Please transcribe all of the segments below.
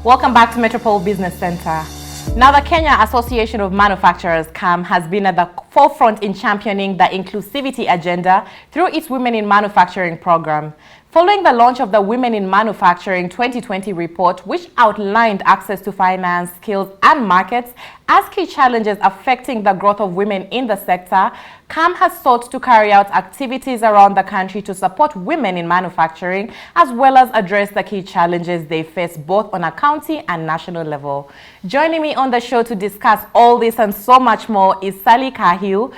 Welcome back to Metropole Business Center. Now, the Kenya Association of Manufacturers, KAM, has been at the forefront in championing the inclusivity agenda through its Women in Manufacturing program. Following the launch of the Women in Manufacturing 2020 report, which outlined access to finance, skills, and markets as key challenges affecting the growth of women in the sector, KAM has sought to carry out activities around the country to support women in manufacturing, as well as address the key challenges they face both on a county and national level. Joining me on the show to discuss all this and so much more is Sally Kahiu,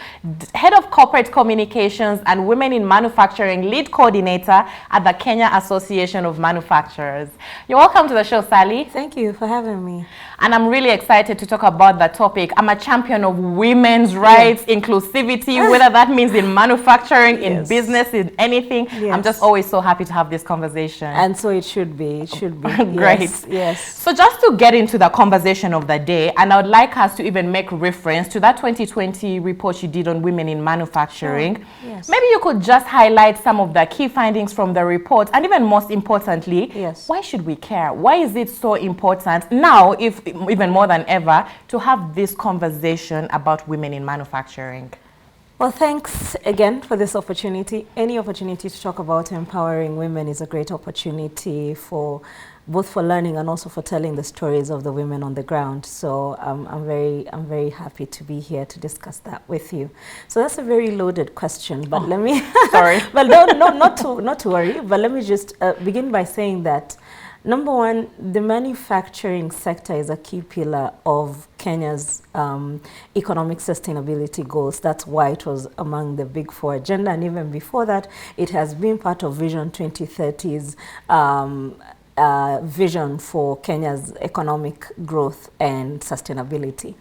Head of Corporate Communications and Women in Manufacturing Lead Coordinator at the Kenya Association of Manufacturers. You're welcome to the show, Sally. Thank you for having me. And I'm really excited to talk about the topic. I'm a champion of women's rights, inclusivity, whether that means in manufacturing, in business, in anything. I'm just always so happy to have this conversation. And so it should be. It should be. Great. Yes. So just to get into the conversation of the day, and I would like us to even make reference to that 2020 report you did on women in manufacturing. Sure. Yes. Maybe you could just highlight some of the key findings from the report, and even most importantly, why should we care? Why is it so important now, if even more than ever, to have this conversation about women in manufacturing? Well, thanks again for this opportunity. Any opportunity to talk about empowering women is a great opportunity for both for learning and also for telling the stories of the women on the ground. So I'm very happy to be here to discuss that with you. So that's a very loaded question, but let me sorry. Well, not to worry. But let me just begin by saying that, number one, the manufacturing sector is a key pillar of Kenya's economic sustainability goals. That's why it was among the Big Four agenda, and even before that, it has been part of Vision 2030's vision for Kenya's economic growth and sustainability.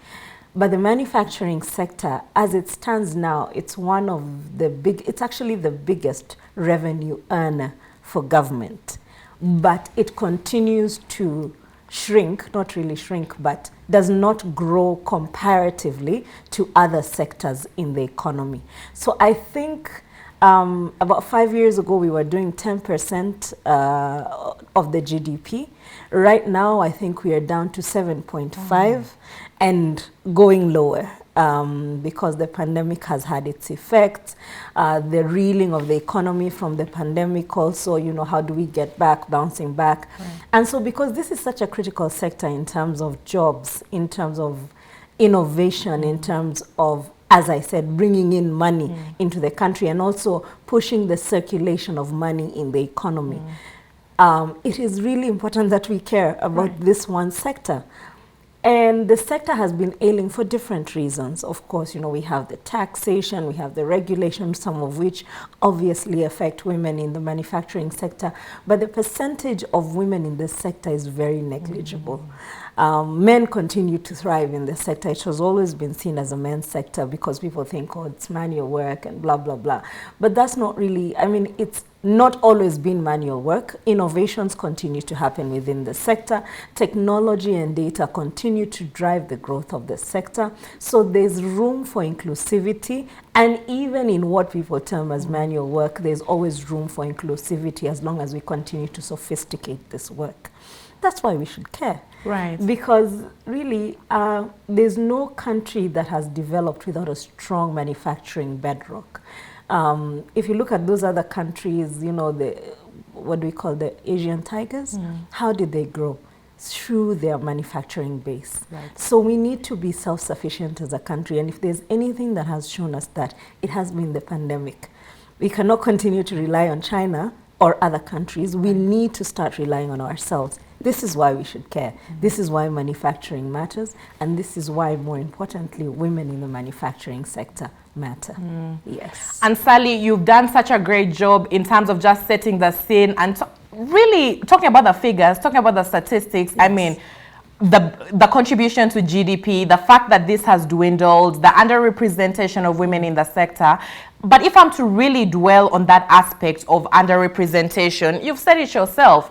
But the manufacturing sector, as it stands now, it's one of the it's actually the biggest revenue earner for government. But it continues to shrink, not really shrink, but does not grow comparatively to other sectors in the economy. So I think about 5 years ago, we were doing 10% of the GDP. Right now, I think we are down to 7.5 and going lower. Because the pandemic has had its effects, the reeling of the economy from the pandemic also, you know, how do we get back, bouncing back? And so because this is such a critical sector in terms of jobs, in terms of innovation, in terms of, as I said, bringing in money into the country and also pushing the circulation of money in the economy, it is really important that we care about this one sector. And the sector has been ailing for different reasons. Of course, you know, we have the taxation, we have the regulation, some of which obviously affect women in the manufacturing sector. But the percentage of women in this sector is very negligible. Men continue to thrive in the sector. It has always been seen as a men's sector because people think, oh, it's manual work and blah, blah, blah. But that's not really, I mean, it's not always been manual work. Innovations continue to happen within the sector. Technology and data continue to drive the growth of the sector. So there's room for inclusivity. And even in what people term as manual work, there's always room for inclusivity as long as we continue to sophisticate this work. That's why we should care. Right. Because really, there's no country that has developed without a strong manufacturing bedrock. If you look at those other countries, you know, what do we call the Asian tigers? How did they grow? Through their manufacturing base. Right. So we need to be self-sufficient as a country. And if there's anything that has shown us that, it has been the pandemic. We cannot continue to rely on China or other countries. We need to start relying on ourselves. This is why we should care. This is why manufacturing matters. And this is why, more importantly, women in the manufacturing sector matter. Yes. And Sally, you've done such a great job in terms of just setting the scene and really talking about the figures, talking about the statistics. I mean, the contribution to GDP, the fact that this has dwindled, the underrepresentation of women in the sector. But if I'm to really dwell on that aspect of underrepresentation, you've said it yourself.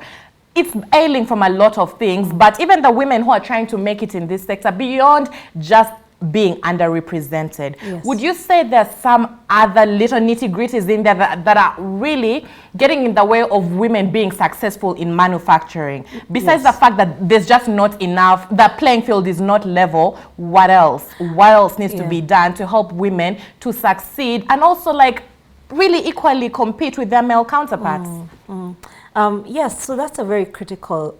It's ailing from a lot of things, but even the women who are trying to make it in this sector, beyond just being underrepresented. Yes. Would you say there's some other little nitty-gritties in there that are really getting in the way of women being successful in manufacturing? Besides the fact that there's just not enough, the playing field is not level, what else? What else needs to be done to help women to succeed and also like really equally compete with their male counterparts? Yes, so that's a very critical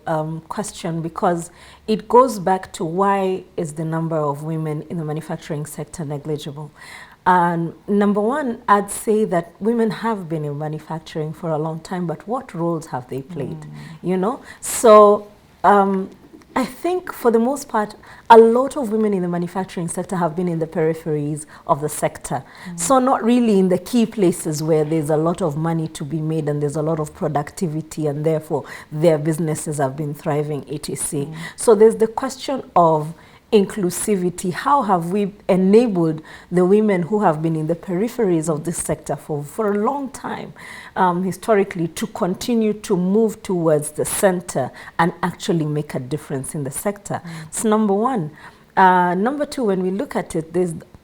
question, because it goes back to why is the number of women in the manufacturing sector negligible? Number one, I'd say that women have been in manufacturing for a long time, but what roles have they played? You know, so I think for the most part, a lot of women in the manufacturing sector have been in the peripheries of the sector. So not really in the key places where there's a lot of money to be made and there's a lot of productivity, and therefore their businesses have been thriving, etc. So there's the question of inclusivity. How have we enabled the women who have been in the peripheries of this sector for a long time, historically, to continue to move towards the center and actually make a difference in the sector? It's number one. Number two, when we look at it,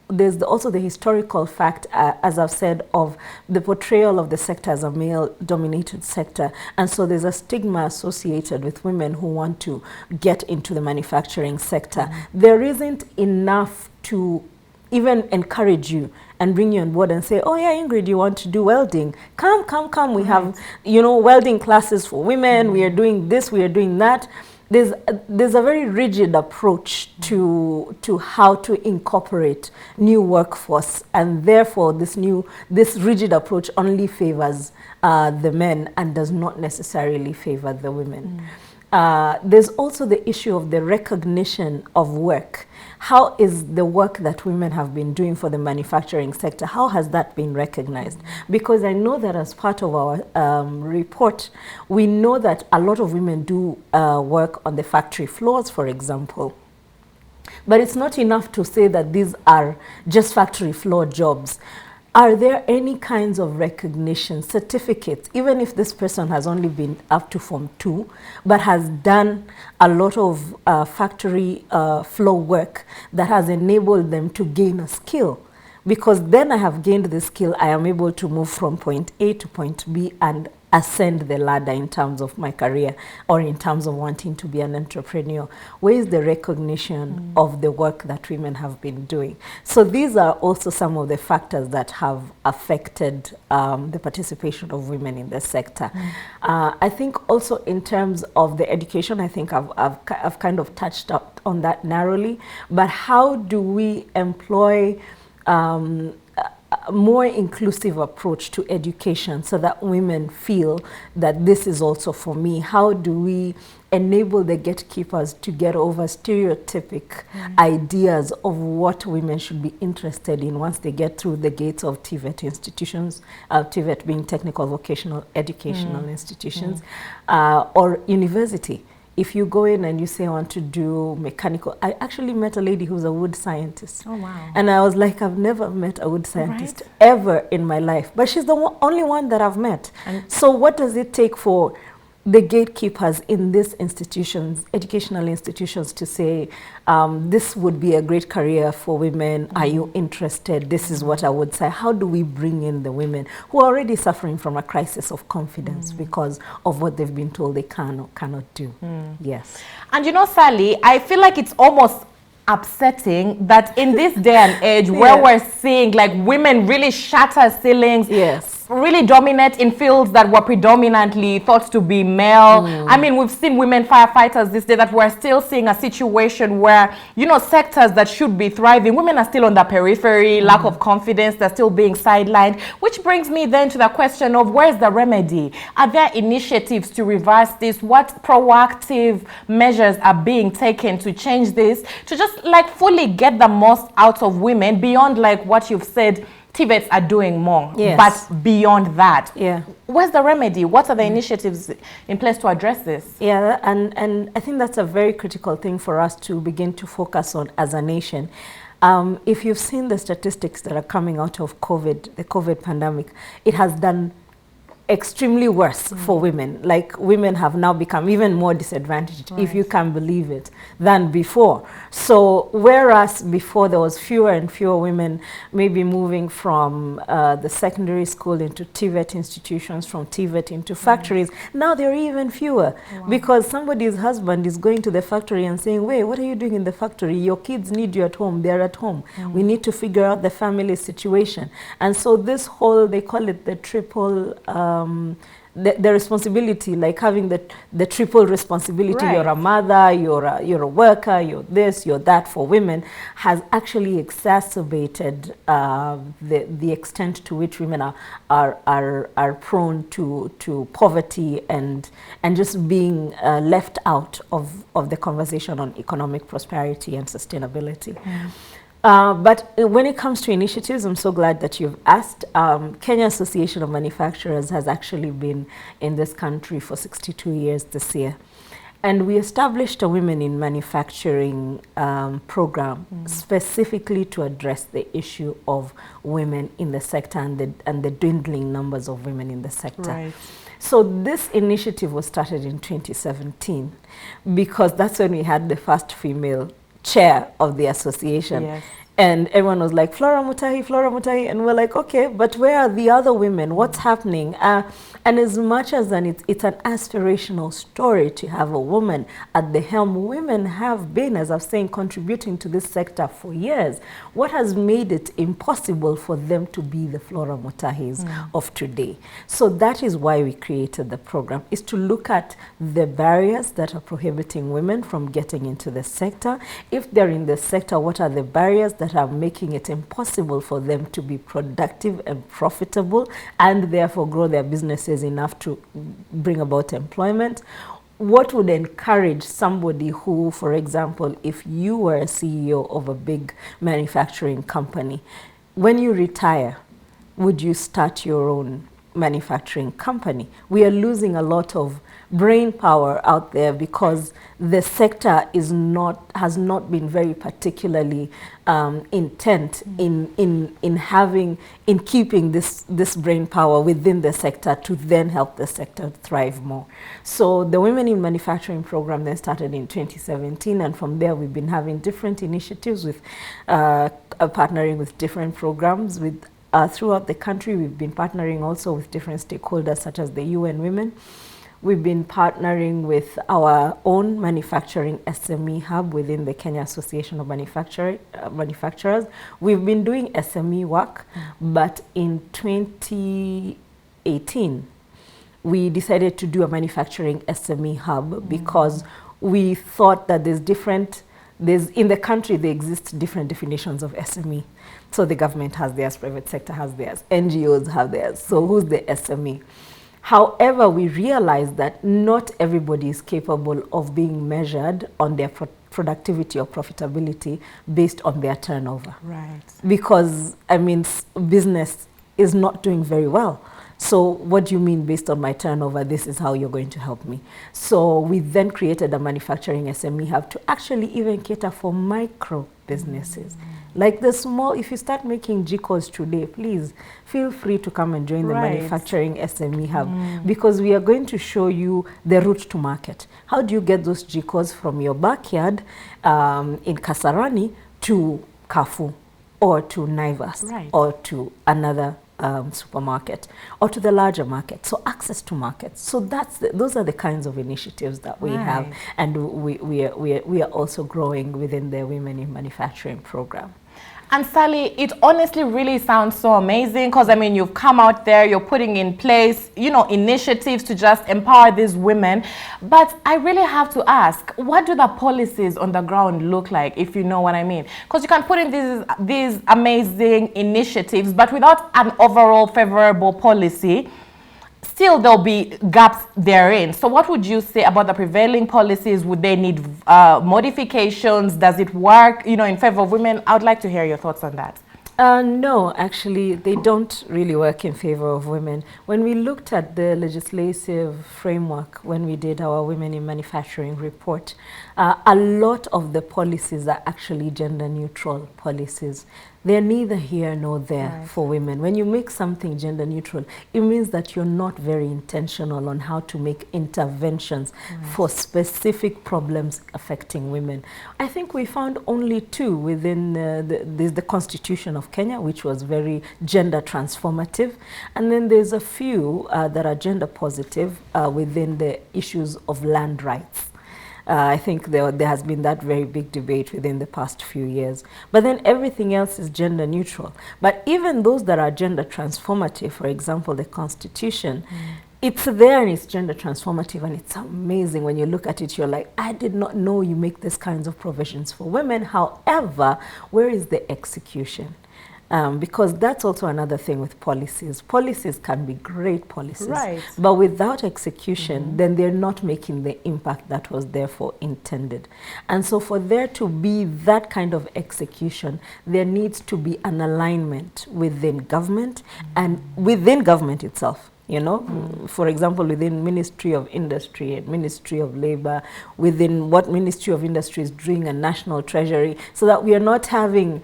there's also the historical fact, as I've said, of the portrayal of the sector as a male-dominated sector. And so there's a stigma associated with women who want to get into the manufacturing sector. There isn't enough to even encourage you and bring you on board and say, oh yeah, Ingrid, you want to do welding? Come. We have, you know, welding classes for women. We are doing this, we are doing that. There's a very rigid approach to how to incorporate new workforce, and therefore this rigid approach only favors the men and does not necessarily favor the women. There's also the issue of the recognition of work. How is the work that women have been doing for the manufacturing sector, how has that been recognized? Because I know that as part of our report, we know that a lot of women do work on the factory floors, for example. But it's not enough to say that these are just factory floor jobs. Are there any kinds of recognition, certificates, even if this person has only been up to Form 2, but has done a lot of factory floor work that has enabled them to gain a skill? Because then I have gained the skill, I am able to move from point A to point B and ascend the ladder in terms of my career or in terms of wanting to be an entrepreneur. Where is the recognition of the work that women have been doing? So these are also some of the factors that have affected the participation of women in the sector. I think also in terms of the education, I think I've kind of touched up on that narrowly, but how do we employ a more inclusive approach to education so that women feel that this is also for me? How do we enable the gatekeepers to get over stereotypic ideas of what women should be interested in once they get through the gates of TVET institutions, TVET being technical vocational educational institutions, or university? If you go in and you say, I want to do mechanical, I actually met a lady who's a wood scientist. Oh, wow. And I was like, I've never met a wood scientist ever in my life. But she's the only one that I've met. And so what does it take for the gatekeepers in these institutions, educational institutions, to say, this would be a great career for women. Are you interested? This is what I would say. How do we bring in the women who are already suffering from a crisis of confidence because of what they've been told they can or cannot do? Yes. And you know, Sally, I feel like it's almost upsetting that in this day and age where we're seeing like women really shatter ceilings, really dominate in fields that were predominantly thought to be male. I mean, we've seen women firefighters this day that we're still seeing a situation where, you know, sectors that should be thriving, women are still on the periphery, lack of confidence, they're still being sidelined, which brings me then to the question of where's the remedy? Are there initiatives to reverse this? What proactive measures are being taken to change this, to just like fully get the most out of women beyond like what you've said? TVETs are doing more, but beyond that, where's the remedy? What are the initiatives in place to address this? Yeah, and I think that's a very critical thing for us to begin to focus on as a nation. If you've seen the statistics that are coming out of COVID, the COVID pandemic, it has done extremely worse for women. Like, women have now become even more disadvantaged, if you can believe it, than before. So whereas before there was fewer and fewer women maybe moving from the secondary school into TVET institutions, from TVET into factories, now there are even fewer, because somebody's husband is going to the factory and saying, wait, what are you doing in the factory? Your kids need you at home. They're at home. We need to figure out the family situation. And so this whole, they call it the triple, the responsibility, like having the triple responsibility. You're a mother, you're a worker, you're this, you're that, for women, has actually exacerbated the extent to which women are prone to poverty and just being left out of the conversation on economic prosperity and sustainability. But when it comes to initiatives, I'm so glad that you've asked. Kenya Association of Manufacturers has actually been in this country for 62 years this year. And we established a Women in Manufacturing program specifically to address the issue of women in the sector and the dwindling numbers of women in the sector. So this initiative was started in 2017 because that's when we had the first female chair of the association. And everyone was like, Flora Mutahi, and we're like, okay, but where are the other women? What's happening? And as much as it's an aspirational story to have a woman at the helm, women have been, as I was saying, contributing to this sector for years. What has made it impossible for them to be the Flora Mutahis of today? So that is why we created the program, is to look at the barriers that are prohibiting women from getting into the sector. If they're in the sector, what are the barriers that are making it impossible for them to be productive and profitable and therefore grow their businesses enough to bring about employment? What would encourage somebody who, for example, if you were a CEO of a big manufacturing company, when you retire, would you start your own manufacturing company? We are losing a lot of brain power out there because the sector has not been very particularly intent in keeping this brain power within the sector to then help the sector thrive more. So the Women in Manufacturing program then started in 2017, and from there we've been having different initiatives with partnering with different programs with throughout the country. We've been partnering also with different stakeholders such as the UN Women. We've been partnering with our own manufacturing SME hub within the Kenya Association of Manufacturers. We've been doing SME work, but in 2018, we decided to do a manufacturing SME hub because we thought that in the country, there exist different definitions of SME. So the government has theirs, private sector has theirs, NGOs have theirs. So who's the SME? However, we realize that not everybody is capable of being measured on their productivity or profitability based on their turnover. Because, I mean, business is not doing very well. So what do you mean based on my turnover? This is how you're going to help me. So we then created a manufacturing SME hub to actually even cater for micro businesses. Like the small, if you start making GCOs today, please feel free to come and join the manufacturing SME hub because we are going to show you the route to market. How do you get those GCOs from your backyard in Kasarani to Carrefour or to Naivas or to another supermarket or to the larger market? So access to markets. So those are the kinds of initiatives that we have, and we are also growing within the Women in Manufacturing program. And Sally, it honestly really sounds so amazing because, I mean, you've come out there, you're putting in place, you know, initiatives to just empower these women. But I really have to ask, what do the policies on the ground look like, if you know what I mean? Because you can put in these amazing initiatives, but without an overall favorable policy, still there'll be gaps therein. So what would you say about the prevailing policies? Would they need modifications? Does it work, you know, in favor of women? I would like to hear your thoughts on that. No, actually, they don't really work in favor of women. When we looked at the legislative framework, when we did our Women in Manufacturing report, a lot of the policies are actually gender neutral policies. They're neither here nor there for women. When you make something gender neutral, it means that you're not very intentional on how to make interventions for specific problems affecting women. I think we found only two within the Constitution of Kenya, which was very gender transformative. And then there's a few that are gender positive within the issues of land rights. I think there has been that very big debate within the past few years. But then everything else is gender neutral. But even those that are gender transformative, for example, the Constitution, it's there and it's gender transformative, and it's amazing. When you look at it, you're like, I did not know you make these kinds of provisions for women. However, where is the execution? Because that's also another thing with policies. Policies can be great policies, but without execution, then they're not making the impact that was therefore intended. And so for there to be that kind of execution, there needs to be an alignment within government and within government itself. You know, for example, within Ministry of Industry and Ministry of Labor, within what Ministry of Industry is doing and National Treasury, so that we are not having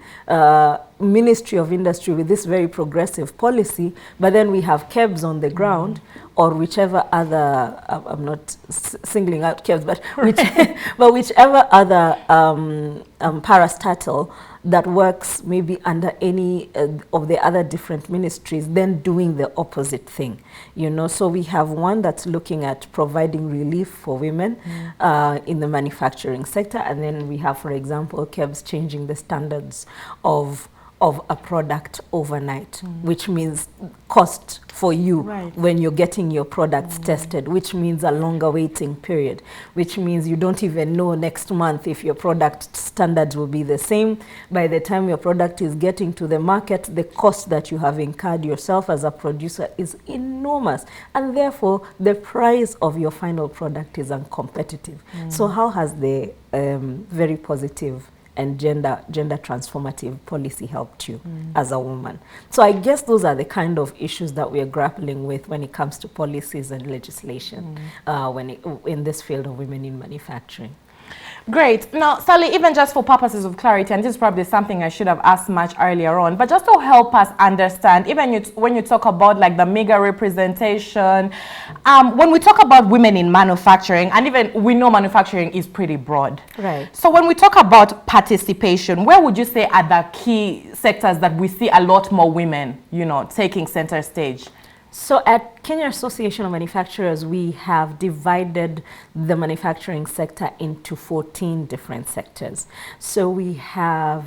Ministry of Industry with this very progressive policy, but then we have KEBS on the ground, or whichever other, I'm not singling out KEBS, but, but whichever other parastatal that works maybe under any of the other different ministries, then doing the opposite thing, you know. So we have one that's looking at providing relief for women in the manufacturing sector, and then we have, for example, KEBS changing the standards of a product overnight, which means cost for you when you're getting your products tested, which means a longer waiting period, which means you don't even know next month if your product standards will be the same. By the time your product is getting to the market, the cost that you have incurred yourself as a producer is enormous, and therefore the price of your final product is uncompetitive. So how has the very positive and gender transformative policy helped you as a woman? So I guess those are the kind of issues that we are grappling with when it comes to policies and legislation in this field of women in manufacturing. Great. Now, Sally, even just for purposes of clarity, and this is probably something I should have asked much earlier on, but just to help us understand, even when you talk about like the meager representation, when we talk about women in manufacturing, and even we know manufacturing is pretty broad. Right. So when we talk about participation, where would you say are the key sectors that we see a lot more women, you know, taking center stage? So at Kenya Association of Manufacturers, we have divided the manufacturing sector into 14 different sectors. So we have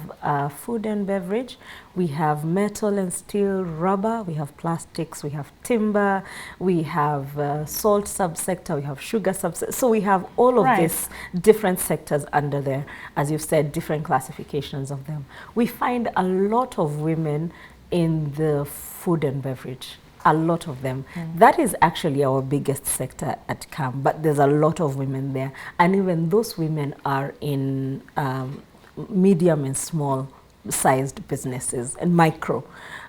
food and beverage, we have metal and steel, rubber, we have plastics, we have timber, we have salt subsector, we have sugar subsector. So we have all of these different sectors under there, as you've said, different classifications of them. We find a lot of women in the food and beverage. A lot of them. That is actually our biggest sector at CAM, but there's a lot of women there. And even those women are in medium and small sized businesses and micro.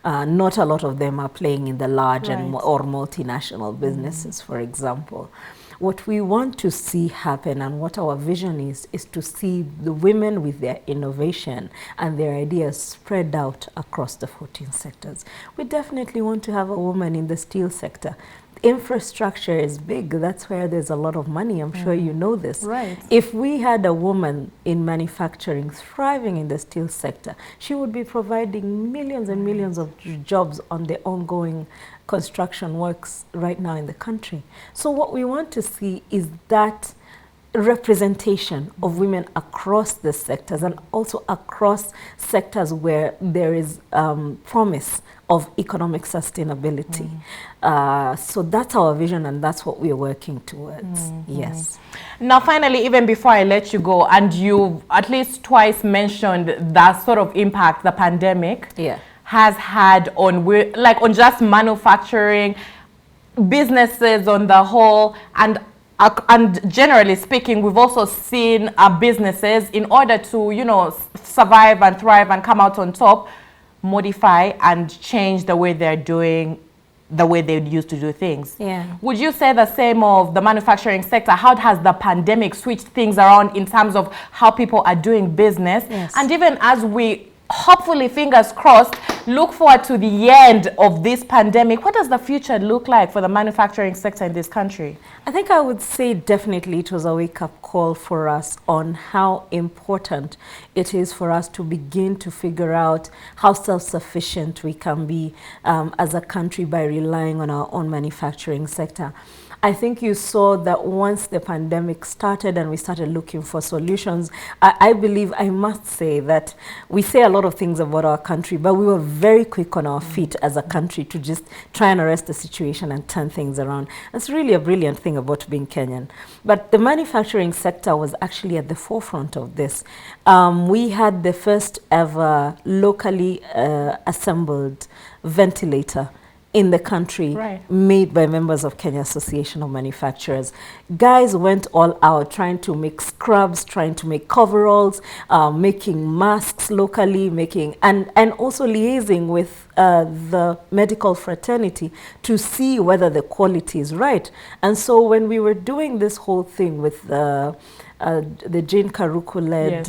Not a lot of them are playing in the large or multinational businesses, for example. What we want to see happen and what our vision is to see the women with their innovation and their ideas spread out across the 14 sectors. We definitely want to have a woman in the steel sector. Infrastructure is big. That's where there's a lot of money. I'm sure you know this. Right. If we had a woman in manufacturing thriving in the steel sector, she would be providing millions and millions of jobs on the ongoing construction works right now in the country. So what we want to see is that representation of women across the sectors and also across sectors where there is promise of economic sustainability. So that's our vision and that's what we're working towards. Yes. Now, finally, even before I let you go, and you've at least twice mentioned that sort of impact the pandemic has had on, like, on just manufacturing, businesses on the whole, and generally speaking, we've also seen businesses, in order to, you know, survive and thrive and come out on top, modify and change the way they're doing, the way they used to do things. Would you say the same of the manufacturing sector? How has the pandemic switched things around in terms of how people are doing business? And even as we hopefully, fingers crossed, look forward to the end of this pandemic, what does the future look like for the manufacturing sector in this country? I think I would say definitely it was a wake-up call for us on how important it is for us to begin to figure out how self-sufficient we can be as a country by relying on our own manufacturing sector. I think you saw that once the pandemic started and we started looking for solutions, I believe, I must say that we say a lot of things about our country, but we were very quick on our feet as a country to just try and arrest the situation and turn things around. That's really a brilliant thing about being Kenyan. But the manufacturing sector was actually at the forefront of this. We had the first ever locally assembled ventilator in the country, made by members of Kenya Association of Manufacturers. Guys went all out trying to make scrubs, trying to make coveralls, making masks locally, and also liaising with the medical fraternity to see whether the quality is right. And so when we were doing this whole thing with the Jane Karuku-led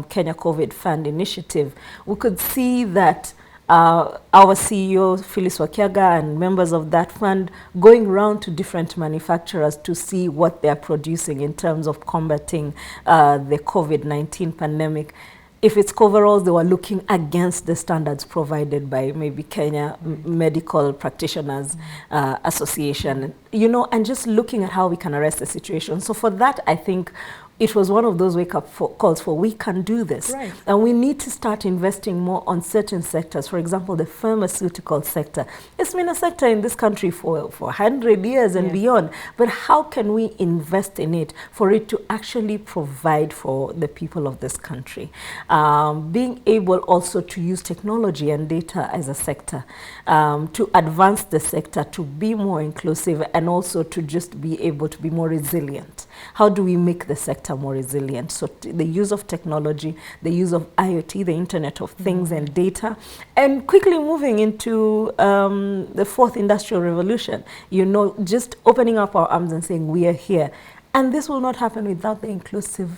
Kenya COVID Fund initiative, we could see that our CEO, Phyllis Wakiaga, and members of that fund going around to different manufacturers to see what they're producing in terms of combating the COVID-19 pandemic. If it's coveralls, they were looking against the standards provided by maybe Kenya Medical Practitioners Association, you know, and just looking at how we can arrest the situation. So for that, I think it was one of those wake-up calls for we can do this. And we need to start investing more on certain sectors. For example, the pharmaceutical sector. It's been a sector in this country for 100 years and beyond. But how can we invest in it for it to actually provide for the people of this country? Being able also to use technology and data as a sector to advance the sector, to be more inclusive, and also to just be able to be more resilient. How do we make the sector more resilient? So the use of technology, the use of IoT, the Internet of Things and data, and quickly moving into the fourth industrial revolution, you know, just opening up our arms and saying we are here. And this will not happen without the inclusion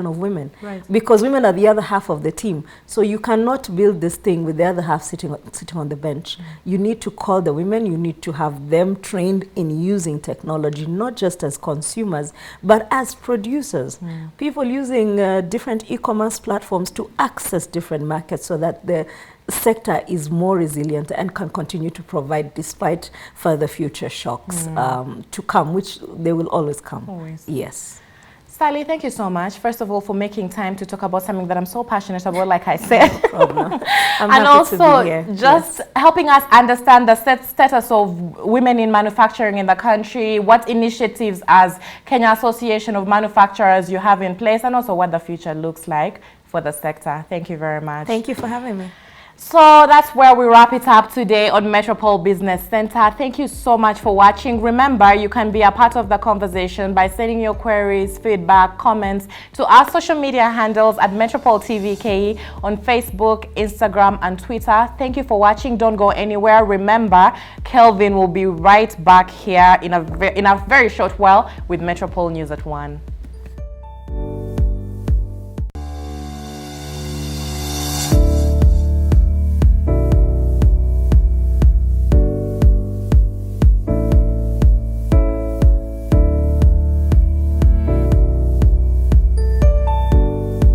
of women, because women are the other half of the team. So you cannot build this thing with the other half sitting on the bench. You need to call the women, you need to have them trained in using technology, not just as consumers, but as producers. People using different e-commerce platforms to access different markets so that the sector is more resilient and can continue to provide despite further future shocks to come, which they will always come. Yes. Sally, thank you so much, first of all, for making time to talk about something that I'm so passionate about, like I said. No problem. And also just helping us understand the status of women in manufacturing in the country, what initiatives as Kenya Association of Manufacturers you have in place, and also what the future looks like for the sector. Thank you very much. Thank you for having me. So that's where we wrap it up today on Metropole Business Center. Thank you so much for watching. Remember, you can be a part of the conversation by sending your queries, feedback, comments to our social media handles at Metropole TV KE on Facebook, Instagram, and Twitter. Thank you for watching. Don't go anywhere. Remember, Kelvin will be right back here in a very short while with Metropole News at 1.